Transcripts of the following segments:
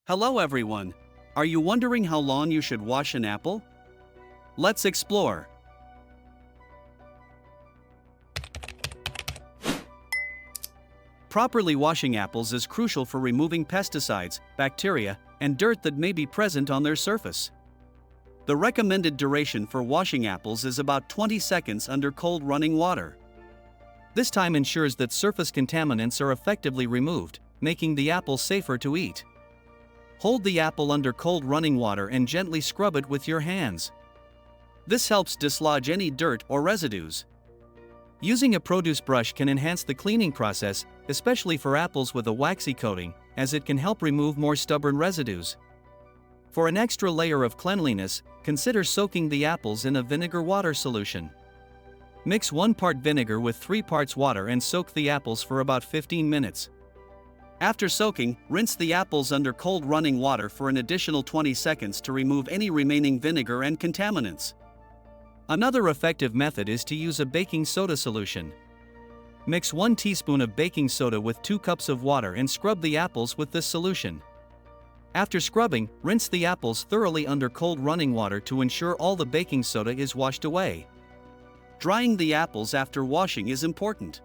Hello everyone! Are you wondering how long you should wash an apple? Let's explore. Properly washing apples is crucial for removing pesticides, bacteria, and dirt that may be present on their surface. The recommended duration for washing apples is about 20 seconds under cold running water. This time ensures that surface contaminants are effectively removed, making the apple safer to eat. Hold the apple under cold running water and gently scrub it with your hands. This helps dislodge any dirt or residues. Using a produce brush can enhance the cleaning process, especially for apples with a waxy coating, as it can help remove more stubborn residues. For an extra layer of cleanliness, consider soaking the apples in a vinegar water solution. Mix 1 part vinegar with 3 parts water and soak the apples for about 15 minutes. After soaking, rinse the apples under cold running water for an additional 20 seconds to remove any remaining vinegar and contaminants. Another effective method is to use a baking soda solution. Mix 1 teaspoon of baking soda with 2 cups of water and scrub the apples with this solution. After scrubbing, rinse the apples thoroughly under cold running water to ensure all the baking soda is washed away. Drying the apples after washing is important.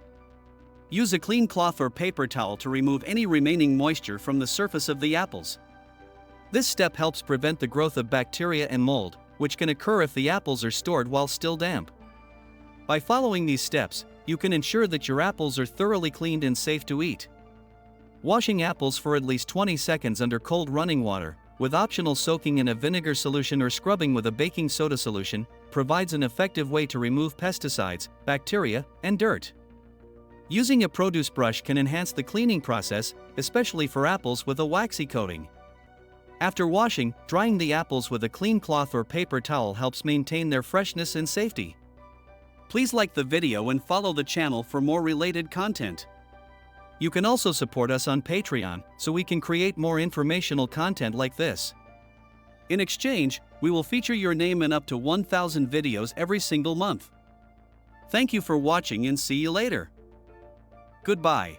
Use a clean cloth or paper towel to remove any remaining moisture from the surface of the apples. This step helps prevent the growth of bacteria and mold, which can occur if the apples are stored while still damp. By following these steps, you can ensure that your apples are thoroughly cleaned and safe to eat. Washing apples for at least 20 seconds under cold running water, with optional soaking in a vinegar solution or scrubbing with a baking soda solution, provides an effective way to remove pesticides, bacteria, and dirt. Using a produce brush can enhance the cleaning process, especially for apples with a waxy coating. After washing, drying the apples with a clean cloth or paper towel helps maintain their freshness and safety. Please like the video and follow the channel for more related content. You can also support us on Patreon, so we can create more informational content like this. In exchange, we will feature your name in up to 1,000 videos every single month. Thank you for watching and see you later. Goodbye.